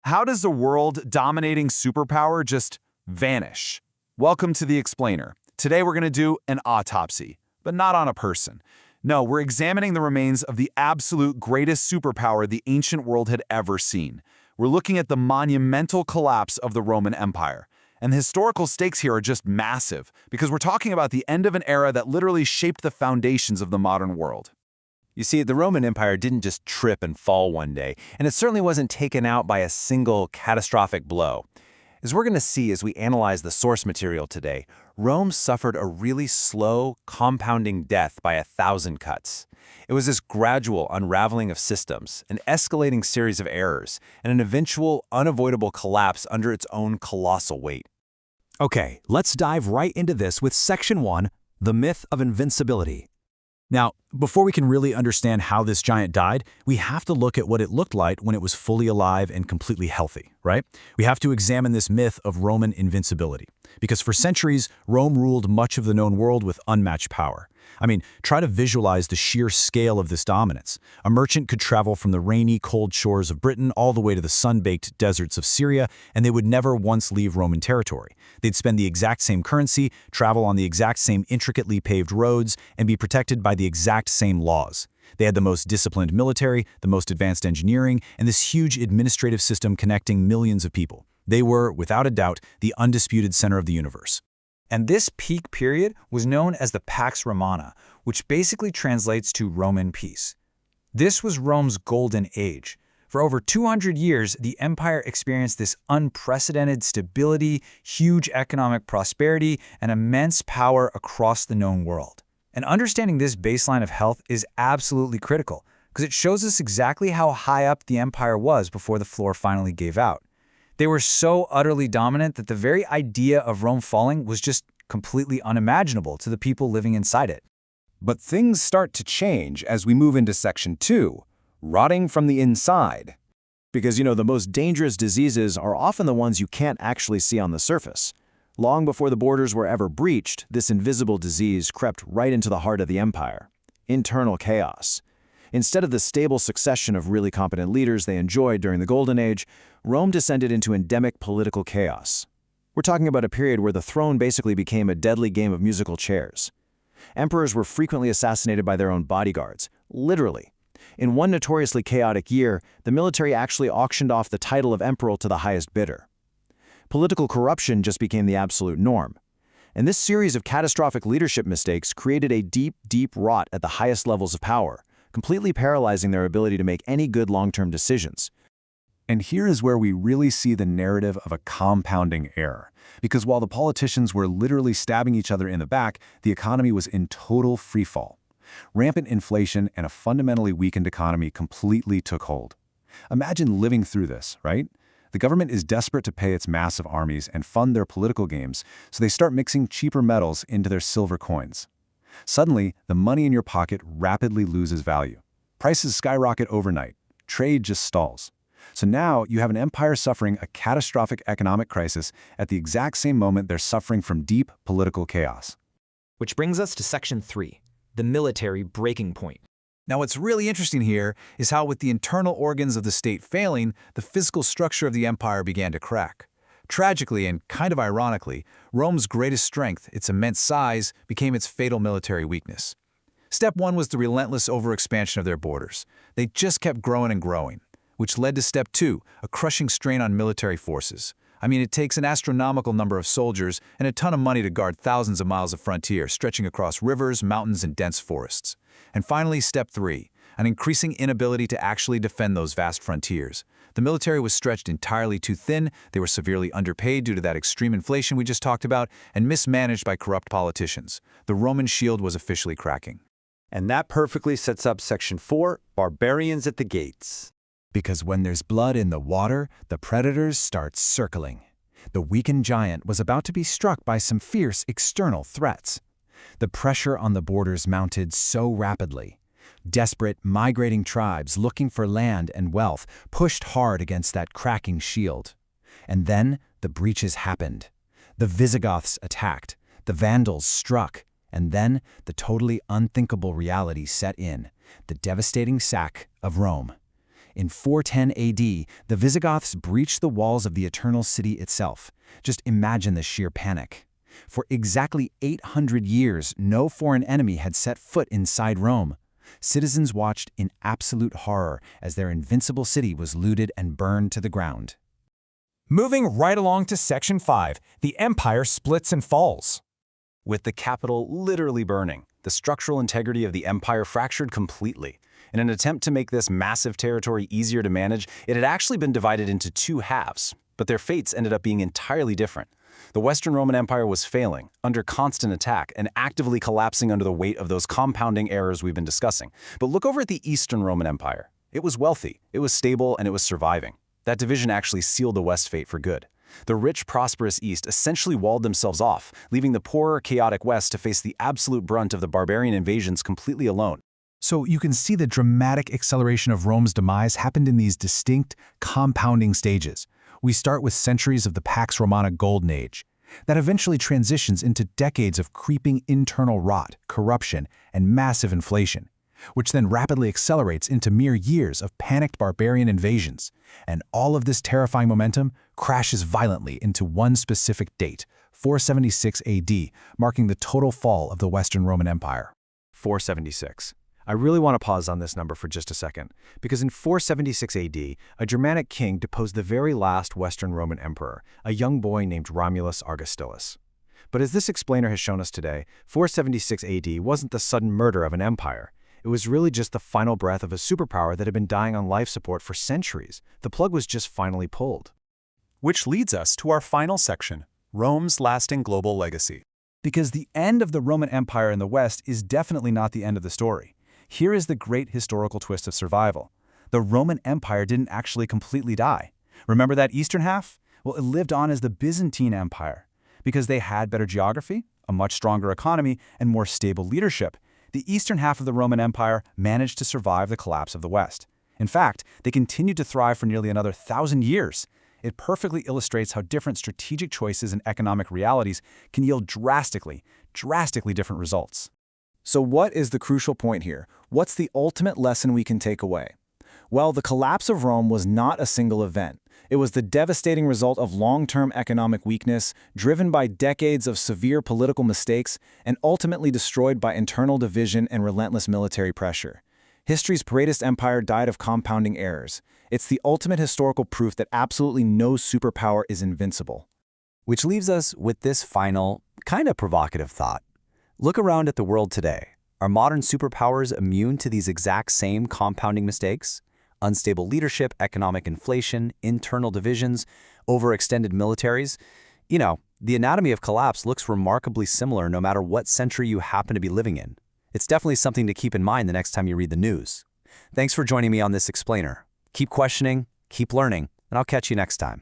How does a world-dominating superpower just vanish? Welcome to The Explainer. Today we're going to do an autopsy, but not on a person. No, we're examining the remains of the absolute greatest superpower the ancient world had ever seen. We're looking at the monumental collapse of the Roman Empire. And the historical stakes here are just massive, because we're talking about the end of an era that literally shaped the foundations of the modern world. You see, the Roman Empire didn't just trip and fall one day, and it certainly wasn't taken out by a single catastrophic blow. As we're going to see as we analyze the source material today, Rome suffered a really slow, compounding death by 1,000 cuts. It was this gradual unraveling of systems, an escalating series of errors, and an eventual, unavoidable collapse under its own colossal weight. Okay, let's dive right into this with Section 1, the myth of invincibility. Now, before we can really understand how this giant died, we have to look at what it looked like when it was fully alive and completely healthy, right? We have to examine this myth of Roman invincibility, because for centuries, Rome ruled much of the known world with unmatched power. I mean, try to visualize the sheer scale of this dominance. A merchant could travel from the rainy, cold shores of Britain all the way to the sun-baked deserts of Syria, and they would never once leave Roman territory. They'd spend the exact same currency, travel on the exact same intricately paved roads, and be protected by the exact same laws. They had the most disciplined military, the most advanced engineering, and this huge administrative system connecting millions of people. They were, without a doubt, the undisputed center of the universe. And this peak period was known as the Pax Romana, which basically translates to Roman peace. This was Rome's golden age. For over 200 years, the empire experienced this unprecedented stability, huge economic prosperity, and immense power across the known world. And understanding this baseline of health is absolutely critical, because it shows us exactly how high up the empire was before the floor finally gave out. They were so utterly dominant that the very idea of Rome falling was just completely unimaginable to the people living inside it. But things start to change as we move into Section 2, rotting from the inside. Because, the most dangerous diseases are often the ones you can't actually see on the surface. Long before the borders were ever breached, this invisible disease crept right into the heart of the empire. Internal chaos. Instead of the stable succession of really competent leaders they enjoyed during the Golden Age, Rome descended into endemic political chaos. We're talking about a period where the throne basically became a deadly game of musical chairs. Emperors were frequently assassinated by their own bodyguards, literally. In one notoriously chaotic year, the military actually auctioned off the title of emperor to the highest bidder. Political corruption just became the absolute norm. And this series of catastrophic leadership mistakes created a deep, deep rot at the highest levels of power, completely paralyzing their ability to make any good long-term decisions. And here is where we really see the narrative of a compounding error. Because while the politicians were literally stabbing each other in the back, the economy was in total freefall. Rampant inflation and a fundamentally weakened economy completely took hold. Imagine living through this, right? The government is desperate to pay its massive armies and fund their political games, so they start mixing cheaper metals into their silver coins. Suddenly, the money in your pocket rapidly loses value. Prices skyrocket overnight. Trade just stalls. So now you have an empire suffering a catastrophic economic crisis at the exact same moment they're suffering from deep political chaos. Which brings us to Section 3, the military breaking point. Now, what's really interesting here is how, with the internal organs of the state failing, the physical structure of the empire began to crack. Tragically and kind of ironically, Rome's greatest strength, its immense size, became its fatal military weakness. Step 1 was the relentless overexpansion of their borders. They just kept growing and growing, which led to Step 2, a crushing strain on military forces. I mean, it takes an astronomical number of soldiers and a ton of money to guard thousands of miles of frontier stretching across rivers, mountains, and dense forests. And finally, Step 3, an increasing inability to actually defend those vast frontiers. The military was stretched entirely too thin, they were severely underpaid due to that extreme inflation we just talked about, and mismanaged by corrupt politicians. The Roman shield was officially cracking. And that perfectly sets up Section 4, barbarians at the gates. Because when there's blood in the water, the predators start circling. The weakened giant was about to be struck by some fierce external threats. The pressure on the borders mounted so rapidly. Desperate, migrating tribes looking for land and wealth pushed hard against that cracking shield. And then the breaches happened. The Visigoths attacked, the Vandals struck, and then the totally unthinkable reality set in, the devastating sack of Rome. In 410 AD, the Visigoths breached the walls of the Eternal City itself. Just imagine the sheer panic. For exactly 800 years, no foreign enemy had set foot inside Rome. Citizens watched in absolute horror as their invincible city was looted and burned to the ground. Moving right along to Section 5, the empire splits and falls. With the capital literally burning, the structural integrity of the empire fractured completely. In an attempt to make this massive territory easier to manage, it had actually been divided into two halves, but their fates ended up being entirely different. The Western Roman Empire was failing, under constant attack, and actively collapsing under the weight of those compounding errors we've been discussing. But look over at the Eastern Roman Empire. It was wealthy, it was stable, and it was surviving. That division actually sealed the West's fate for good. The rich, prosperous East essentially walled themselves off, leaving the poorer, chaotic West to face the absolute brunt of the barbarian invasions completely alone. So you can see the dramatic acceleration of Rome's demise happened in these distinct, compounding stages. We start with centuries of the Pax Romana Golden Age. That eventually transitions into decades of creeping internal rot, corruption, and massive inflation, which then rapidly accelerates into mere years of panicked barbarian invasions. And all of this terrifying momentum crashes violently into one specific date, 476 AD, marking the total fall of the Western Roman Empire. 476. I really want to pause on this number for just a second, because in 476 AD, a Germanic king deposed the very last Western Roman emperor, a young boy named Romulus Augustulus. But as this explainer has shown us today, 476 AD wasn't the sudden murder of an empire. It was really just the final breath of a superpower that had been dying on life support for centuries. The plug was just finally pulled. Which leads us to our final section, Rome's lasting global legacy. Because the end of the Roman Empire in the West is definitely not the end of the story. Here is the great historical twist of survival. The Roman Empire didn't actually completely die. Remember that eastern half? Well, it lived on as the Byzantine Empire. Because they had better geography, a much stronger economy, and more stable leadership, the eastern half of the Roman Empire managed to survive the collapse of the West. In fact, they continued to thrive for nearly another 1,000 years. It perfectly illustrates how different strategic choices and economic realities can yield drastically different results. So what is the crucial point here? What's the ultimate lesson we can take away? Well, the collapse of Rome was not a single event. It was the devastating result of long-term economic weakness, driven by decades of severe political mistakes, and ultimately destroyed by internal division and relentless military pressure. History's greatest empire died of compounding errors. It's the ultimate historical proof that absolutely no superpower is invincible. Which leaves us with this final, kind of provocative thought. Look around at the world today. Are modern superpowers immune to these exact same compounding mistakes? Unstable leadership, economic inflation, internal divisions, overextended militaries? You know, the anatomy of collapse looks remarkably similar no matter what century you happen to be living in. It's definitely something to keep in mind the next time you read the news. Thanks for joining me on this explainer. Keep questioning, keep learning, and I'll catch you next time.